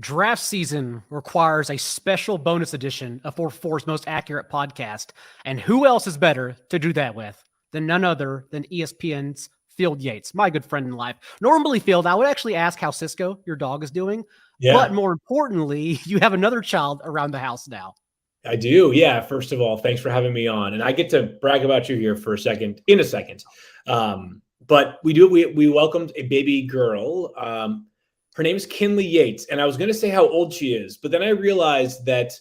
Draft season requires a special bonus edition of 444's most accurate podcast. And who else is better to do that with than none other than ESPN's Field Yates, my good friend in life. Normally, Field, I would actually ask how Cisco, your dog, is doing. Yeah. But more importantly, you have another child around the house now. I do. Yeah. First of all, thanks for having me on. And I get to brag about you here for a second. But we welcomed a baby girl. Her name is Kinley Yates. And I was going to say how old she is, but then I realized that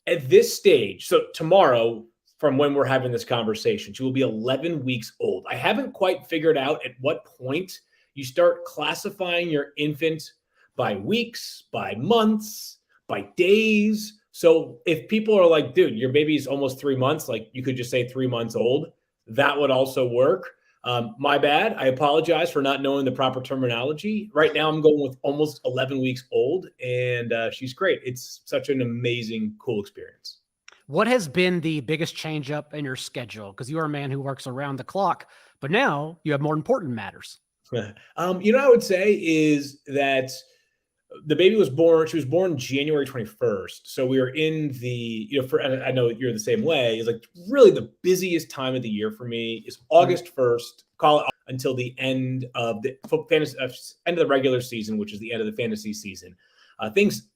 at this stage, so tomorrow, from when we're having this conversation, she will be 11 weeks old. I haven't quite figured out at what point you start classifying your infant by weeks, by months, by days. So if people are like, dude, your baby's almost 3 months, like you could just say 3 months old, that would also work. My bad. I apologize for not knowing the proper terminology. Right now I'm going with almost 11 weeks old, and she's great. It's such an amazing, cool experience. What has been the biggest change up in your schedule? Because you are a man who works around the clock, but now you have more important matters. I would say is that the baby was born. She was born January 21st. So we were in the, I know you're the same way. It's like really the busiest time of the year for me is August 1st, call it until the end of the end of the regular season, which is the end of the fantasy season. Things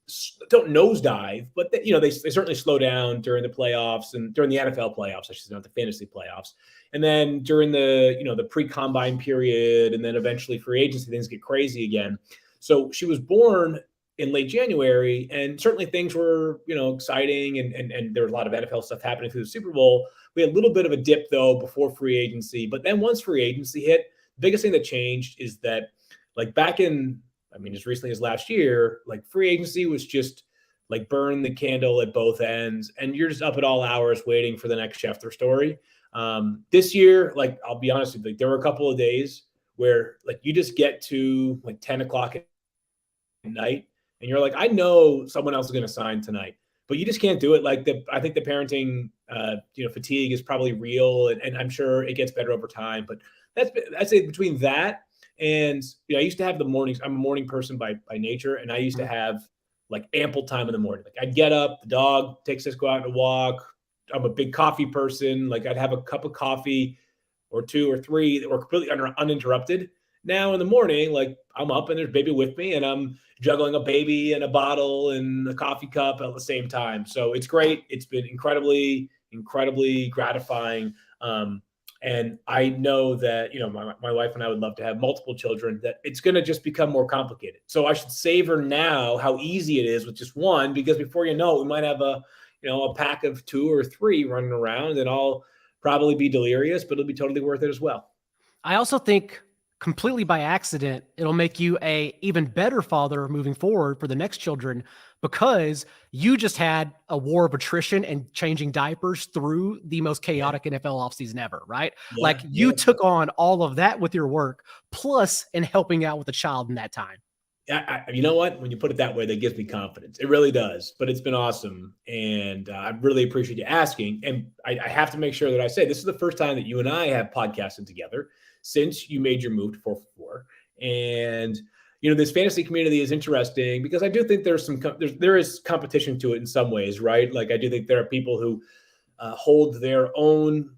don't nosedive, but they certainly slow down during the playoffs and during the NFL playoffs, I should say, not the fantasy playoffs. And then during the pre-combine period, and then eventually free agency, things get crazy again. So she was born in late January, and certainly things were, exciting, and there was a lot of NFL stuff happening through the Super Bowl. We had a little bit of a dip though before free agency, but then once free agency hit, the biggest thing that changed is that, like back in, as recently as last year, like free agency was just like burn the candle at both ends, and you're just up at all hours waiting for the next Schefter story. This year, like, I'll be honest with you, there were a couple of days where like you just get to like 10 o'clock at night and you're like, I know someone else is going to sign tonight, but you just can't do it. Like I think the parenting, fatigue is probably real, and I'm sure it gets better over time, but I'd say between that and, I used to have the mornings. I'm a morning person by nature. And I used to have like ample time in the morning. Like I'd get up, the dog takes us, go out and walk. I'm a big coffee person. Like I'd have a cup of coffee or two or three that were completely uninterrupted. Now in the morning, like I'm up and there's baby with me, and I'm juggling a baby and a bottle and a coffee cup at the same time. So it's great. It's been incredibly, incredibly gratifying. And I know that, my wife and I would love to have multiple children, that it's going to just become more complicated. So I should savor now how easy it is with just one, because before you know it, we might have a pack of 2 or 3 running around, and I'll probably be delirious, but it'll be totally worth it as well. I also think completely by accident, it'll make you a even better father moving forward for the next children, because you just had a war of attrition and changing diapers through the most chaotic NFL offseason ever, right? Yeah, you took on all of that with your work, plus in helping out with a child in that time. You know what? When you put it that way, that gives me confidence. It really does. But it's been awesome. And I really appreciate you asking. And I have to make sure that I say this is the first time that you and I have podcasted together since you made your move to 444. And, this fantasy community is interesting because I do think there is competition to it in some ways, right? Like I do think there are people who hold their own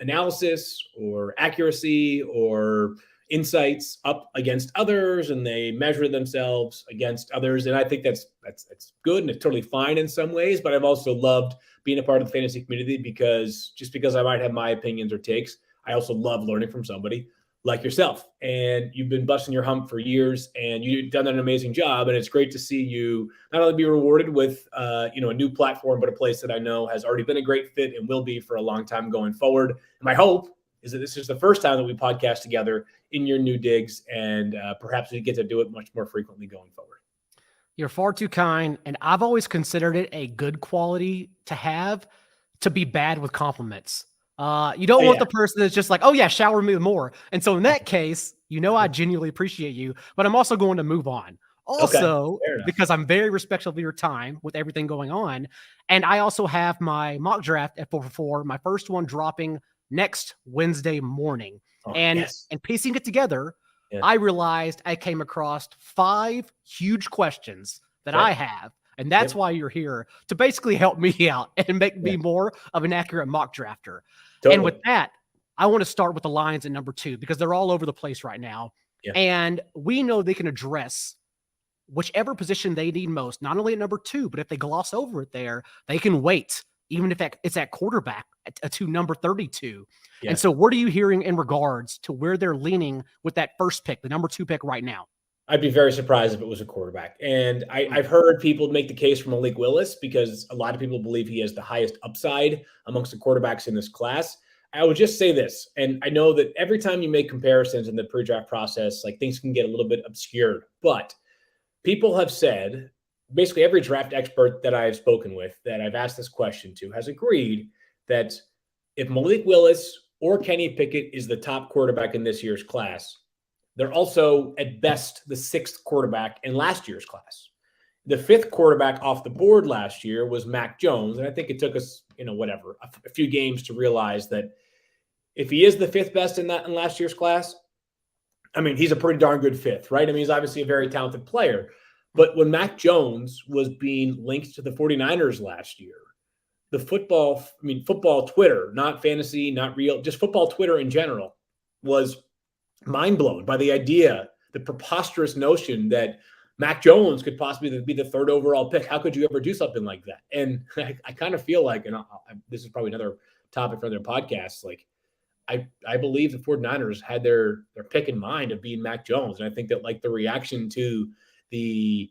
analysis or accuracy or insights up against others, and they measure themselves against others. And I think that's good, and it's totally fine in some ways. But I've also loved being a part of the fantasy community because I might have my opinions or takes, I also love learning from somebody like yourself. And you've been busting your hump for years, and you've done an amazing job. And it's great to see you not only be rewarded with, a new platform, but a place that I know has already been a great fit and will be for a long time going forward. And my hope is that this is the first time that we podcast together in your new digs, and perhaps we get to do it much more frequently going forward. You're far too kind. And I've always considered it a good quality to have, to be bad with compliments. You don't want the person that's just like, oh yeah, shower me more. And so in that case, I genuinely appreciate you, but I'm also going to move on. Also, because I'm very respectful of your time with everything going on. And I also have my mock draft at 444, my first one dropping next Wednesday morning. And piecing it together, I realized I came across 5 huge questions that I have. And that's why you're here, to basically help me out and make me more of an accurate mock drafter. Totally. And with that, I want to start with the Lions at number 2 because they're all over the place right now. And we know they can address whichever position they need most, not only at number 2, but if they gloss over it there, they can wait, even if it's at quarterback to number 32. And so what are you hearing in regards to where they're leaning with that first pick, the number 2 pick right now? I'd be very surprised if it was a quarterback. And I've heard people make the case for Malik Willis because a lot of people believe he has the highest upside amongst the quarterbacks in this class. I would just say this, and I know that every time you make comparisons in the pre-draft process, like things can get a little bit obscured, but people have said, basically every draft expert that I've spoken with, that I've asked this question to, has agreed that if Malik Willis or Kenny Pickett is the top quarterback in this year's class, they're also, at best, the 6th quarterback in last year's class. The 5th quarterback off the board last year was Mac Jones, and I think it took us, a few games to realize that if he is the 5th best in last year's class, I mean, he's a pretty darn good 5th, right? I mean, he's obviously a very talented player. But when Mac Jones was being linked to the 49ers last year, the football Twitter, not fantasy, not real, just football Twitter in general, was mind blown by the idea, the preposterous notion that Mac Jones could possibly be the 3rd overall pick. How could you ever do something like that? And I kind of feel like, and this is probably another topic for their podcast, like I believe the 49ers had their pick in mind of being Mac Jones. And I think that like the reaction to the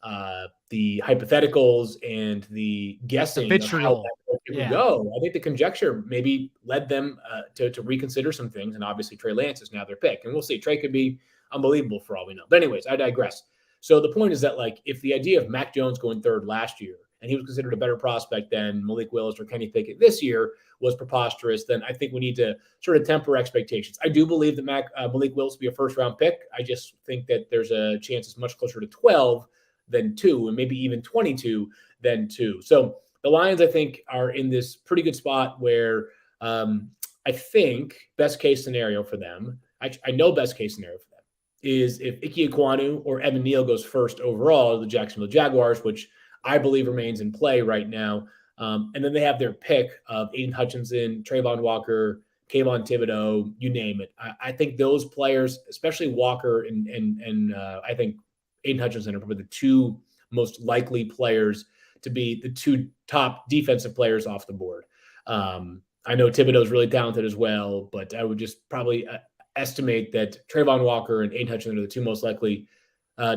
hypotheticals and the guessing of how that would go, I think the conjecture maybe led them to reconsider some things. And obviously Trey Lance is now their pick. And we'll see. Trey could be unbelievable for all we know. But anyways, I digress. So the point is that like if the idea of Mac Jones going 3rd last year, and he was considered a better prospect than Malik Willis or Kenny Pickett this year, was preposterous, then I think we need to sort of temper expectations. I do believe that Malik Willis will be a 1st-round pick. I just think that there's a chance it's much closer to 12 than 2, and maybe even 22 than 2. So the Lions, I think, are in this pretty good spot where I think best case scenario for them, I know best case scenario for them, is if Ike Ekwonu or Evan Neal goes 1st overall to the Jacksonville Jaguars, which I believe remains in play right now. And then they have their pick of Aiden Hutchinson, Trayvon Walker, Kayvon Thibodeau, you name it. I think those players, especially Walker and I think Aiden Hutchinson, are probably the 2 most likely players to be the 2 top defensive players off the board. I know Thibodeau is really talented as well, but I would just probably estimate that Trayvon Walker and Aiden Hutchinson are the 2 most likely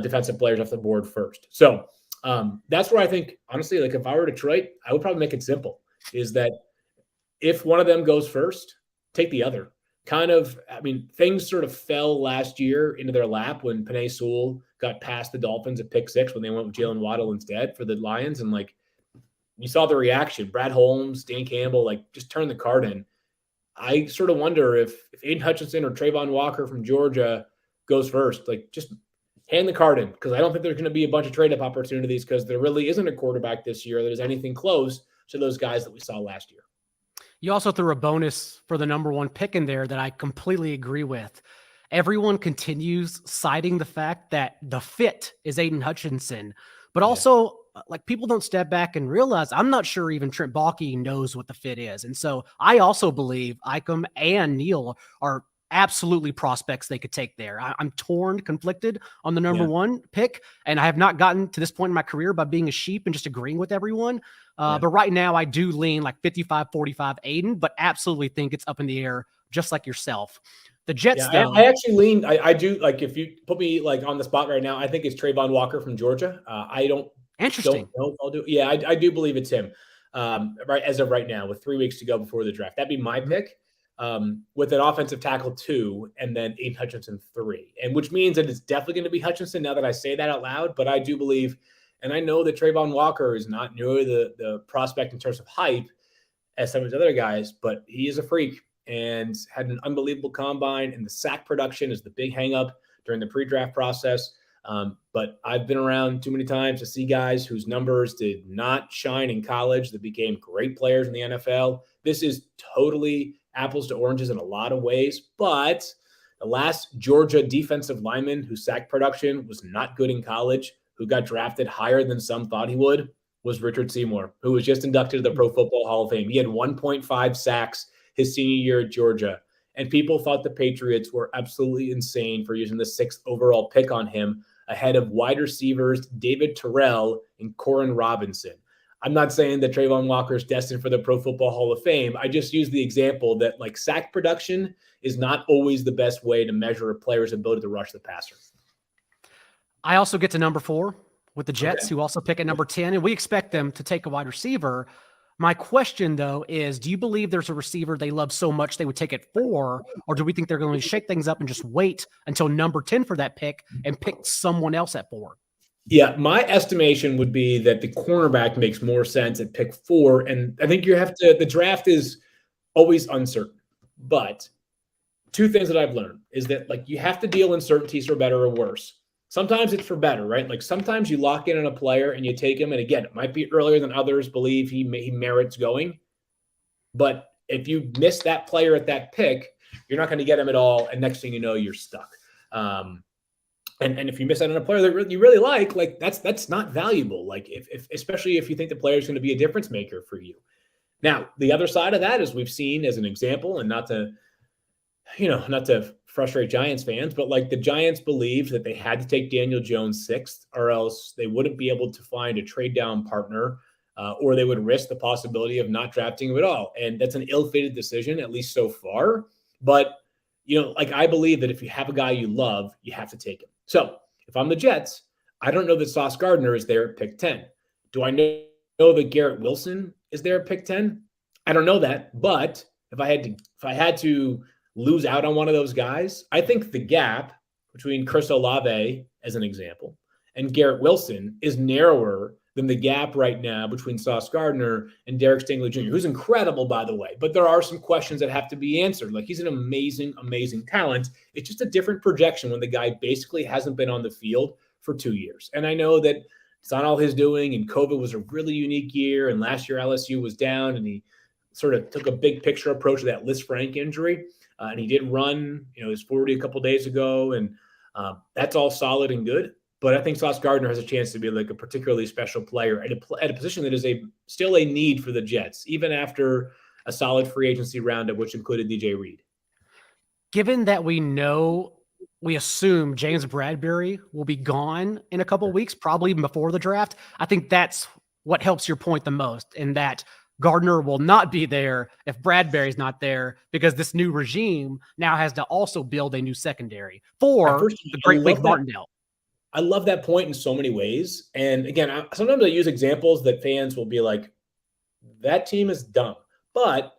defensive players off the board first. So that's where I think, honestly, like if I were Detroit, I would probably make it simple, is that if one of them goes first, take the other. Kind of, I mean, things sort of fell last year into their lap when Penei Sewell got past the Dolphins at pick 6 when they went with Jalen Waddle instead for the Lions. And like, you saw the reaction. Brad Holmes, Dan Campbell, like just turned the card in. I sort of wonder if Aiden Hutchinson or Trayvon Walker from Georgia goes first, like just hand the card in, because I don't think there's going to be a bunch of trade-up opportunities because there really isn't a quarterback this year that is anything close to those guys that we saw last year. You also threw a bonus for the number 1 pick in there that I completely agree with. Everyone continues citing the fact that the fit is Aiden Hutchinson, but also like people don't step back and realize I'm not sure even Trent Baalke knows what the fit is. And so I also believe Icom and Neal are absolutely prospects they could take there. I'm torn, conflicted on the number 1 pick, and I have not gotten to this point in my career by being a sheep and just agreeing with everyone. But right now I do lean like 55-45 Aiden, but absolutely think it's up in the air, just like yourself. The Jets, though, I actually lean. I do, like, if you put me like on the spot right now, I think it's Trayvon Walker from Georgia. I don't know if I'll do. Yeah, I do believe it's him. Right as of right now, with 3 weeks to go before the draft, that'd be my pick. With an offensive tackle 2 and then Aiden Hutchinson 3, and which means that it's definitely going to be Hutchinson now that I say that out loud. But I do believe, and I know that Trayvon Walker is not nearly the prospect in terms of hype as some of his other guys, but he is a freak and had an unbelievable combine, and the sack production is the big hang up during the pre-draft process. But I've been around too many times to see guys whose numbers did not shine in college that became great players in the NFL. This is totally apples to oranges in a lot of ways, but the last Georgia defensive lineman whose sack production was not good in college, who got drafted higher than some thought he would was Richard Seymour, who was just inducted to the Pro Football Hall of Fame. He had 1.5 sacks his senior year at Georgia. And people thought the Patriots were absolutely insane for using the 6th overall pick on him ahead of wide receivers David Terrell and Corin Robinson. I'm not saying that Trayvon Walker is destined for the Pro Football Hall of Fame. I just use the example that like sack production is not always the best way to measure a player's ability to rush the passer. I also get to number 4 with the Jets, who also pick at number 10, and we expect them to take a wide receiver. My question, though, is do you believe there's a receiver they love so much they would take at 4, or do we think they're going to shake things up and just wait until number 10 for that pick and pick someone else at 4? Yeah, my estimation would be that the cornerback makes more sense at pick 4. And I think the draft is always uncertain. But 2 things that I've learned is that like you have to deal uncertainties for better or worse. Sometimes it's for better, right? Like sometimes you lock in on a player and you take him. And again, it might be earlier than others believe he merits going. But if you miss that player at that pick, you're not going to get him at all. And next thing you know, you're stuck. And if you miss out on a player that you really like that's not valuable. Like if especially if you think the player is going to be a difference maker for you. Now, the other side of that is we've seen as an example, and not to frustrate Giants fans, but like the Giants believed that they had to take Daniel Jones 6th, or else they wouldn't be able to find a trade down partner, or they would risk the possibility of not drafting him at all. And that's an ill-fated decision, at least so far. But like I believe that if you have a guy you love, you have to take him. So if I'm the Jets, I don't know that Sauce Gardner is there at pick 10. Do I know that Garrett Wilson is there at pick 10? I don't know that. But if I had to lose out on one of those guys, I think the gap between Chris Olave, as an example, and Garrett Wilson is narrower than the gap right now between Sauce Gardner and Derek Stingley Jr., who's incredible, by the way. But there are some questions that have to be answered. Like he's an amazing, amazing talent. It's just a different projection when the guy basically hasn't been on the field for 2 years. And I know that it's not all his doing, and COVID was a really unique year, and last year LSU was down, and he sort of took a big picture approach to that Liz Frank injury. And he did run, his 40 a couple days ago, and that's all solid and good. But I think Sauce Gardner has a chance to be like a particularly special player at a position that is still a need for the Jets, even after a solid free agency roundup, which included DJ Reed. Given that we assume James Bradberry will be gone in a couple of weeks, probably even before the draft, I think that's what helps your point the most, in that Gardner will not be there if Bradberry's not there, because this new regime now has to also build a new secondary for the great Wink Martindale. I love that point in so many ways. And again, sometimes I use examples that fans will be like, that team is dumb. But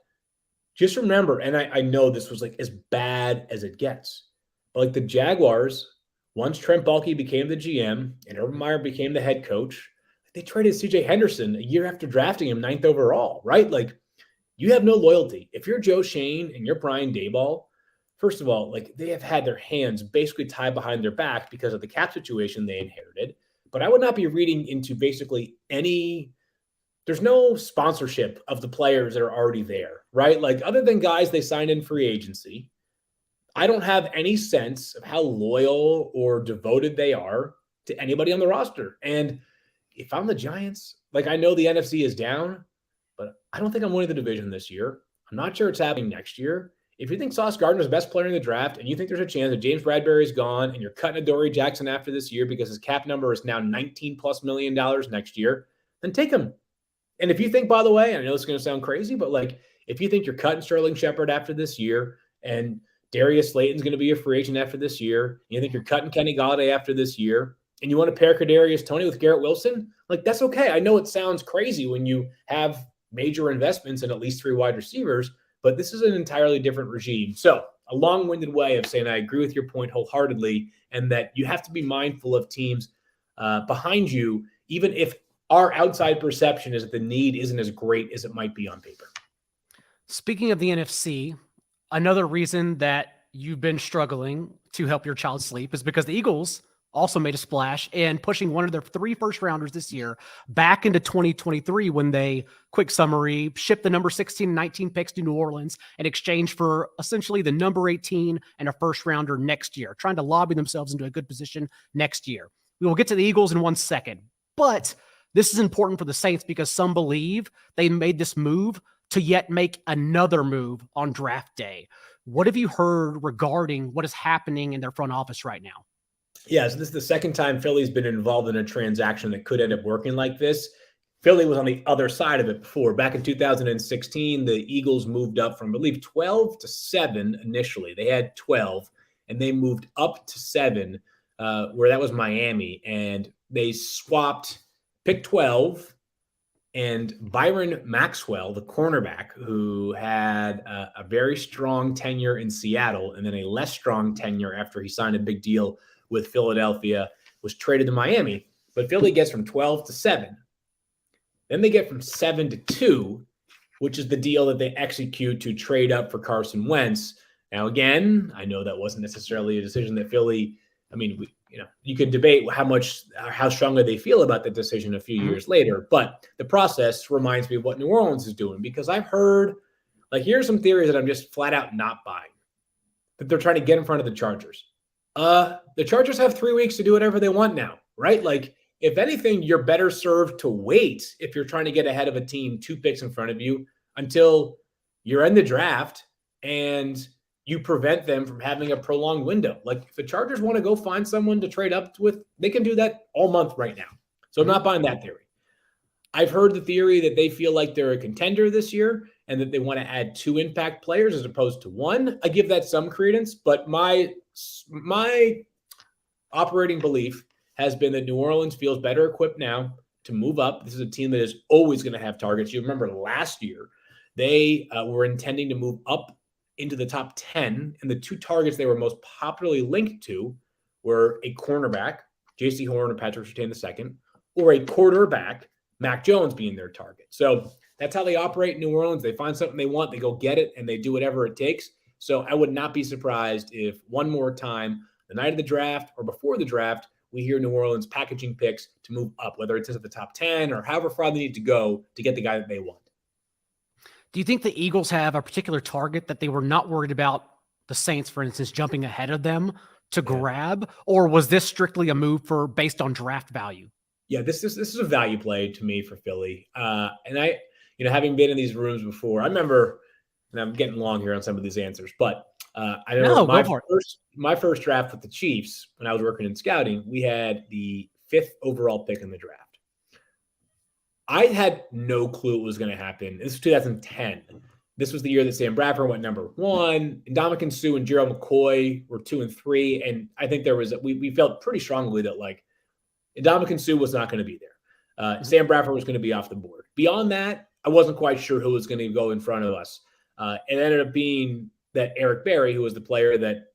just remember, and I know this was like as bad as it gets, but like the Jaguars, once Trent Baalke became the GM and Urban Meyer became the head coach, they traded CJ Henderson a year after drafting him 9th overall, right? Like you have no loyalty. If you're Joe Shane and you're Brian Daboll, first of all, like they have had their hands basically tied behind their back because of the cap situation they inherited. But I would not be reading into basically there's no sponsorship of the players that are already there, right? Like other than guys they signed in free agency, I don't have any sense of how loyal or devoted they are to anybody on the roster. And if I'm the Giants, like I know the NFC is down, but I don't think I'm winning the division this year. I'm not sure it's happening next year. If you think Sauce Gardner is the best player in the draft and you think there's a chance that James Bradberry is gone and you're cutting Adoree Jackson after this year because his cap number is now $19+ million next year, then take him. And if you think, by the way, I know it's going to sound crazy, but like if you think you're cutting Sterling Shepard after this year and Darius Slayton's going to be a free agent after this year, you think you're cutting Kenny Golladay after this year, and you want to pair Kadarius Toney with Garrett Wilson, like that's okay. I know it sounds crazy when you have major investments in at least 3 wide receivers, but this is an entirely different regime. So a long-winded way of saying I agree with your point wholeheartedly, and that you have to be mindful of teams behind you, even if our outside perception is that the need isn't as great as it might be on paper. Speaking of the NFC, another reason that you've been struggling to help your child sleep is because the Eagles also made a splash and pushing one of their 3 first-rounders this year back into 2023 when they, quick summary, shipped the number 16 and 19 picks to New Orleans in exchange for essentially the number 18 and a first-rounder next year, trying to lobby themselves into a good position next year. We will get to the Eagles in 1 second. But this is important for the Saints because some believe they made this move to yet make another move on draft day. What have you heard regarding what is happening in their front office right now? Yeah, so this is the second time Philly's been involved in a transaction that could end up working like this. Philly was on the other side of it before. Back in 2016, the Eagles moved up from, I believe, 12 to 7 initially. They had 12, and they moved up to 7, where that was Miami. And they swapped pick 12 and Byron Maxwell, the cornerback, who had a very strong tenure in Seattle and then a less strong tenure after he signed a big deal with Philadelphia, was traded to Miami. But Philly gets from 12 to 7. Then they get from 7 to 2, which is the deal that they execute to trade up for Carson Wentz. Now, again, I know that wasn't necessarily a decision that Philly, I mean, you could debate how strongly they feel about the decision a few years later, but the process reminds me of what New Orleans is doing, because I've heard, like, here's some theories that I'm just flat out not buying, that they're trying to get in front of the Chargers. The Chargers have 3 weeks to do whatever they want now, right? Like, if anything, you're better served to wait if you're trying to get ahead of a team 2 picks in front of you until you're in the draft and you prevent them from having a prolonged window. Like, if the Chargers want to go find someone to trade up with, they can do that all month right now. So I'm not buying that theory. I've heard the theory that they feel like they're a contender this year and that they want to add 2 impact players as opposed to 1. I give that some credence, but my operating belief has been that New Orleans feels better equipped now to move up. This is a team that is always going to have targets. You remember last year, they were intending to move up into the top 10, and the 2 targets they were most popularly linked to were a cornerback, J.C. Horn or Patrick Surtain II, or a quarterback, Mac Jones, being their target. So that's how they operate in New Orleans. They find something they want, they go get it, and they do whatever it takes. So I would not be surprised if one more time, the night of the draft or before the draft, we hear New Orleans packaging picks to move up, whether it's at the top 10 or however far they need to go to get the guy that they want. Do you think the Eagles have a particular target that they were not worried about the Saints, for instance, jumping ahead of them to grab, or was this strictly a move based on draft value? Yeah, this is a value play to me for Philly. And I, having been in these rooms before, I remember, and I'm getting long here on some of these answers, but I know my first draft with the Chiefs, when I was working in scouting, we had the 5th overall pick in the draft. I had no clue what was going to happen. This was 2010. This was the year that Sam Bradford went number 1. Ndamukong Suh and Gerald McCoy were 2 and 3. And I think we felt pretty strongly that, like, Ndamukong Suh was not going to be there. Sam Bradford was going to be off the board. Beyond that, I wasn't quite sure who was going to go in front of us. It ended up being that Eric Berry, who was the player that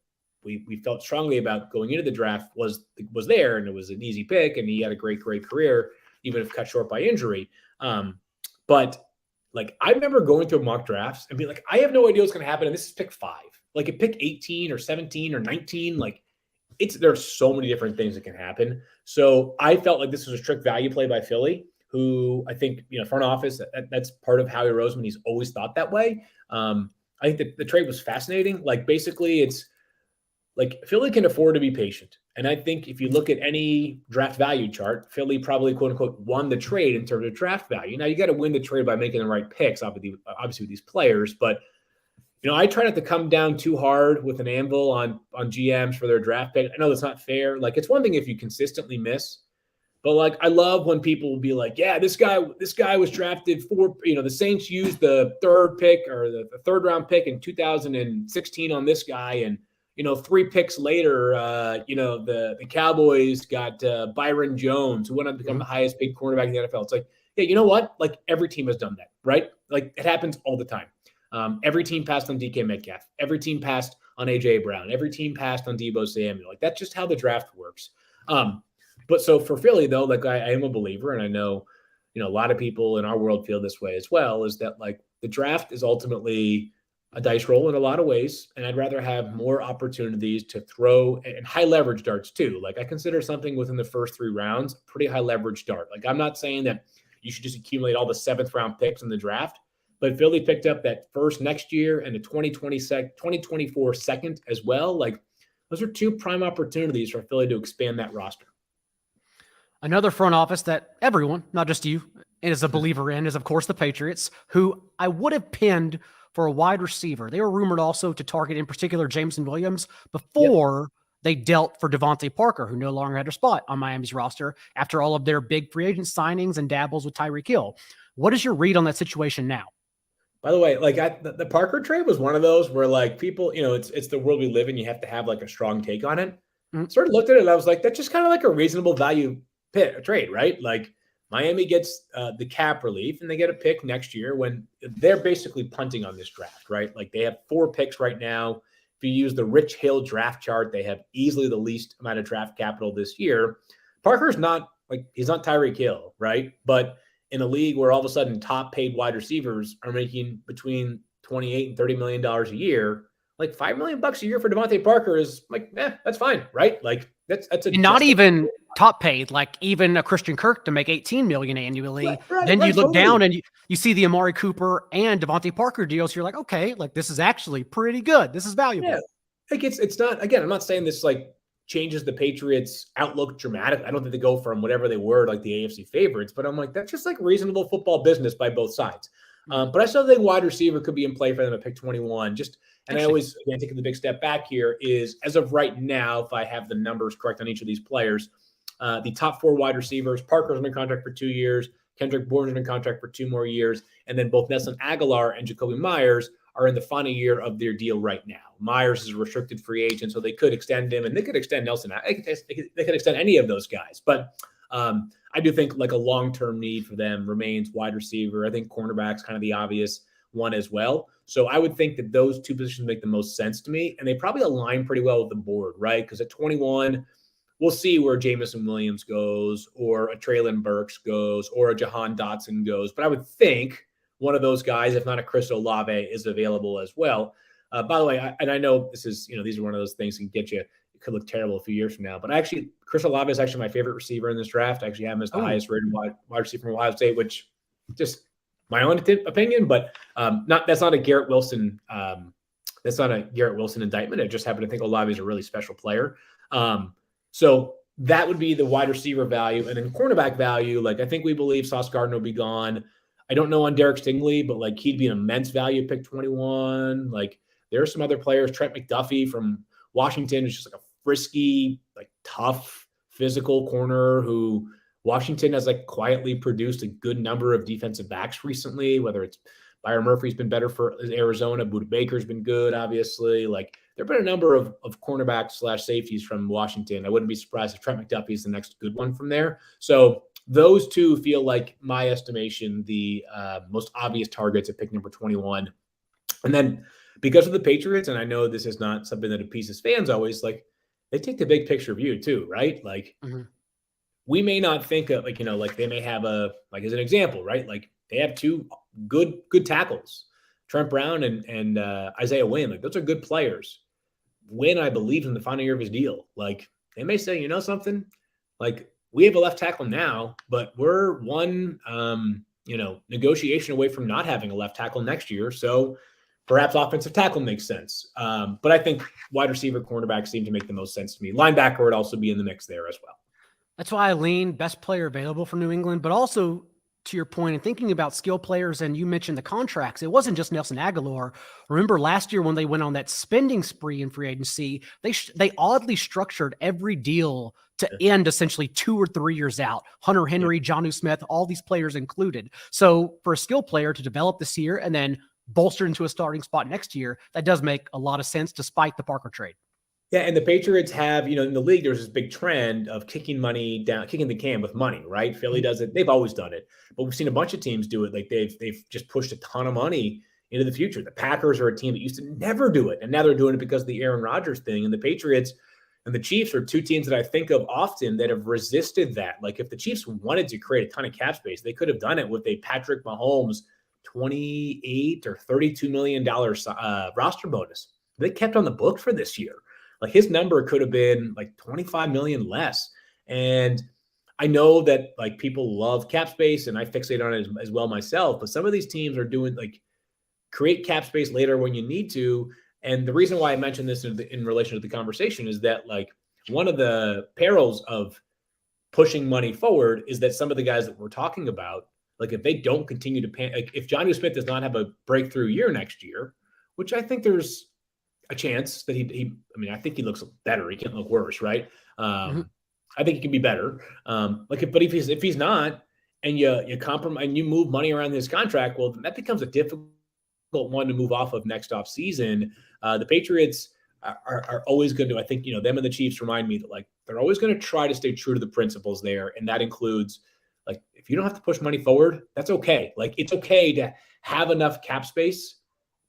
we felt strongly about going into the draft, was there, and it was an easy pick, and he had a great career, even if cut short by injury. But, like, I remember going through mock drafts and being like, I have no idea what's going to happen, and this is pick 5. Like, at pick 18 or 17 or 19, like, there's so many different things that can happen. So I felt like this was a strict value play by Philly, who I think, front office, that's part of Howie Roseman. He's always thought that way. I think that the trade was fascinating. Like, basically, it's like Philly can afford to be patient. And I think if you look at any draft value chart, Philly probably, quote unquote, won the trade in terms of draft value. Now, you got to win the trade by making the right picks, obviously with these players. But, I try not to come down too hard with an anvil on GMs for their draft pick. I know that's not fair. Like, it's one thing if you consistently miss. But, like, I love when people will be like, yeah, this guy was drafted for, the Saints used the 3rd pick or the 3rd round pick in 2016 on this guy. And, 3 picks later, the Cowboys got Byron Jones, who went on to become the highest paid cornerback in the NFL. It's like, yeah, you know what? Like, every team has done that, right? Like, it happens all the time. Every team passed on DK Metcalf. Every team passed on AJ Brown. Every team passed on Deebo Samuel. Like, that's just how the draft works. But so for Philly, though, like, I am a believer, and I know, a lot of people in our world feel this way as well, is that, like, the draft is ultimately a dice roll in a lot of ways, and I'd rather have more opportunities to throw and high leverage darts too. Like, I consider something within the first 3 rounds a pretty high leverage dart. Like, I'm not saying that you should just accumulate all the 7th round picks in the draft, but Philly picked up that first next year and the 2024 second as well. Like, those are 2 prime opportunities for Philly to expand that roster. Another front office that everyone, not just you, is a believer in is, of course, the Patriots, who I would have pinned for a wide receiver. They were rumored also to target, in particular, Jameson Williams before they dealt for Devontae Parker, who no longer had a spot on Miami's roster after all of their big free agent signings and dabbles with Tyreek Hill. What is your read on that situation now? By the way, like the Parker trade was one of those where like people, it's the world we live in. You have to have like a strong take on it. Sort of looked at it and I was like, that's just kind of like a reasonable value trade, right? Like Miami gets the cap relief and they get a pick next year when they're basically punting on this draft, right? Like they have 4 picks right now. If you use the Rich Hill draft chart, they have easily the least amount of draft capital this year. Parker's not like, he's not Tyreek Hill, right? But in a league where all of a sudden top paid wide receivers are making between $28 and $30 million a year, like $5 million a year for Devontae Parker is like, that's fine, right? Like that's and not even top paid, like even a Christian Kirk to make $18 million annually. Then you look down and you see the Amari Cooper and Devontae Parker deals. You're like, okay, like this is actually pretty good. This is valuable. Yeah. Like it's not, again, I'm not saying this like changes the Patriots outlook dramatically. I don't think they go from whatever they were, like the AFC favorites, but I'm like, that's just like reasonable football business by both sides. But I still think wide receiver could be in play for them at pick 21. And I always, again, taking the big step back here is, as of right now, if I have the numbers correct on each of these players, the top 4 wide receivers, Parker's in contract for 2 years, Kendrick Bourne's in contract for 2 more years, and then both Nelson Aguilar and Jacoby Myers are in the final year of their deal right now. Myers is a restricted free agent, so they could extend him, and they could extend Nelson. They could extend any of those guys. But I do think like a long-term need for them remains wide receiver. I think cornerback's kind of the obvious one as well. So I would think that those 2 positions make the most sense to me, and they probably align pretty well with the board, right? Because at 21, we'll see where Jameson Williams goes, or a Treylon Burks goes, or a Jahan Dotson goes. But I would think one of those guys, if not a Chris Olave, is available as well. By the way, I know this is, these are one of those things that can get you, it could look terrible a few years from now. But actually, Chris Olave is actually my favorite receiver in this draft. I actually have him as the highest rated wide receiver from Ohio State, which just my own opinion, but that's not a Garrett Wilson. That's not a Garrett Wilson indictment. I just happen to think Olave is a really special player. So that would be the wide receiver value. And then cornerback value, like I think we believe Sauce Gardner will be gone. I don't know on Derek Stingley, but like he'd be an immense value pick 21. Like there are some other players, Trent McDuffie from Washington is just like a frisky, like tough, physical corner who Washington has like quietly produced a good number of defensive backs recently, whether it's Byron Murphy's been better for Arizona, Budda Baker's been good, obviously. Like there have been a number of cornerbacks / safeties from Washington. I wouldn't be surprised if Trent McDuffie is the next good one from there. So those 2 feel like, my estimation, the most obvious targets at pick number 21. And then because of the Patriots, and I know this is not something that appeases fans always, like they take the big picture view too, right? Like we may not think of like, like they may have as an example, right? Like they have 2 good tackles, Trent Brown and Isaiah Wynn. Like those are good players. Wynn, I believe, in the final year of his deal. Like they may say, something, like we have a left tackle now, but we're one, negotiation away from not having a left tackle next year. So perhaps offensive tackle makes sense. But I think wide receiver, cornerback seem to make the most sense to me. Linebacker would also be in the mix there as well. That's why I lean best player available for New England, but also to your point, and thinking about skill players, and you mentioned the contracts, it wasn't just Nelson Aguilar. Remember last year when they went on that spending spree in free agency, they oddly structured every deal to end essentially 2 or 3 years out. Hunter Henry, Jonnu Smith, all these players included. So for a skill player to develop this year and then bolster into a starting spot next year, that does make a lot of sense despite the Parker trade. Yeah, and the Patriots have, in the league, there's this big trend of kicking the can with money, right? Philly does it. They've always done it. But we've seen a bunch of teams do it. Like they've just pushed a ton of money into the future. The Packers are a team that used to never do it, and now they're doing it because of the Aaron Rodgers thing. And the Patriots and the Chiefs are 2 teams that I think of often that have resisted that. Like if the Chiefs wanted to create a ton of cap space, they could have done it with a Patrick Mahomes $28 or $32 million roster bonus. They kept on the book for this year. Like his number could have been like 25 million less. And I know that like people love cap space and I fixate on it as well myself, but some of these teams are doing like create cap space later when you need to. And the reason why I mentioned this in relation to the conversation is that like one of the perils of pushing money forward is that some of the guys that we're talking about, like if they don't continue to pay, like if Jonnu Smith does not have a breakthrough year next year, which I think there's a chance that I think he looks better. He can't look worse, right? I think he can be better. But if he's not, and you compromise and you move money around his contract, well, that becomes a difficult one to move off of next off season. The Patriots are always going to, I think, them and the Chiefs remind me that like they're always going to try to stay true to the principles there, and that includes like if you don't have to push money forward, that's okay. Like it's okay to have enough cap space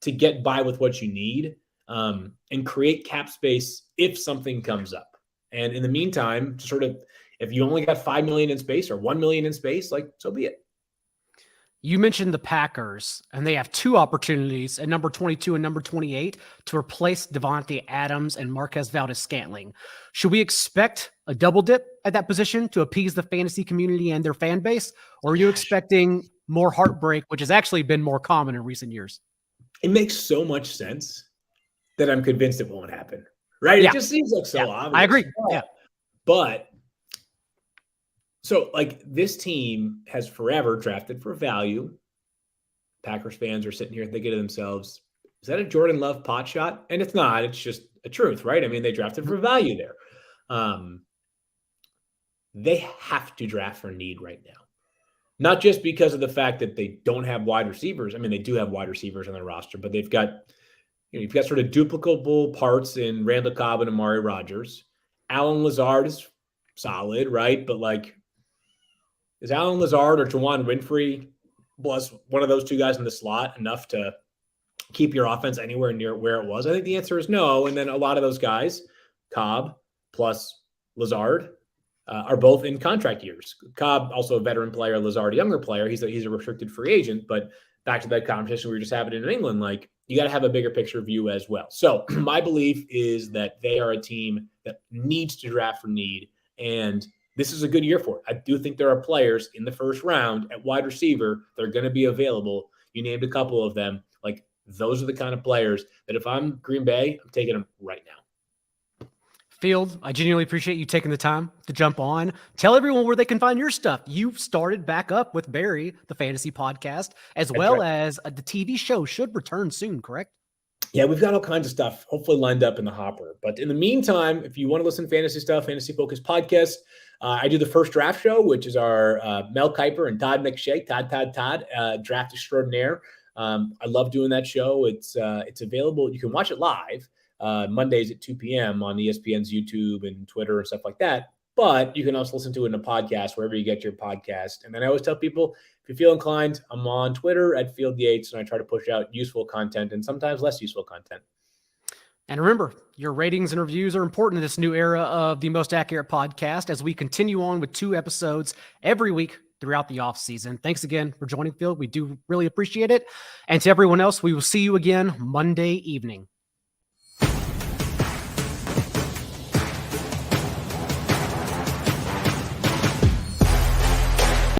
to get by with what you need, and create cap space if something comes up. And in the meantime, sort of, if you only got $5 million in space or $1 million in space, like so be it. You mentioned the Packers, and they have two opportunities at number 22 and number 28 to replace Devontae Adams and Marquez Valdes-Scantling. Should we expect a double dip at that position to appease the fantasy community and their fan base? Or are you expecting more heartbreak, which has actually been more common in recent years? It makes so much sense that I'm convinced it won't happen, right? Yeah. It just seems like so obvious. I agree. But so like this team has forever drafted for value. Packers fans are sitting here thinking to themselves, is that a Jordan Love pot shot? And it's not. It's just a truth, right? I mean, they drafted for value there. They have to draft for need right now. Not just because of the fact that they don't have wide receivers. I mean, they do have wide receivers on their roster, but they've got, you've got sort of duplicable parts in Randall Cobb and Amari Rodgers. Allen Lazard is solid, right? But like, is Allen Lazard or Juwan Winfrey plus one of those two guys in the slot enough to keep your offense anywhere near where it was? I think the answer is no. And then a lot of those guys, Cobb plus Lazard, are both in contract years. Cobb, also a veteran player, Lazard, a younger player. He's a restricted free agent. But back to that conversation we were just having in England, like you got to have a bigger picture view as well. So my belief is that they are a team that needs to draft for need, and this is a good year for it. I do think there are players in the first round at wide receiver that are going to be available. You named a couple of them. Like those are the kind of players that if I'm Green Bay, I'm taking them right now. Field, I genuinely appreciate you taking the time to jump on. Tell everyone where they can find your stuff. You've started back up with Barry, the fantasy podcast, as well as the TV show should return soon, correct? Yeah, we've got all kinds of stuff hopefully lined up in the hopper. But in the meantime, if you want to listen to fantasy stuff, Fantasy Focus podcast, I do the First Draft Show, which is our Mel Kiper and Todd McShay, Todd, draft extraordinaire. I love doing that show. It's available. You can watch it live Mondays at 2 p.m. on ESPN's YouTube and Twitter and stuff like that. But you can also listen to it in a podcast wherever you get your podcast. And then I always tell people, if you feel inclined, I'm on Twitter at Field Yates, and I try to push out useful content and sometimes less useful content. And remember, your ratings and reviews are important in this new era of the Most Accurate Podcast as we continue on with 2 episodes every week throughout the off season. Thanks again for joining, Field. We do really appreciate it. And to everyone else, we will see you again Monday evening.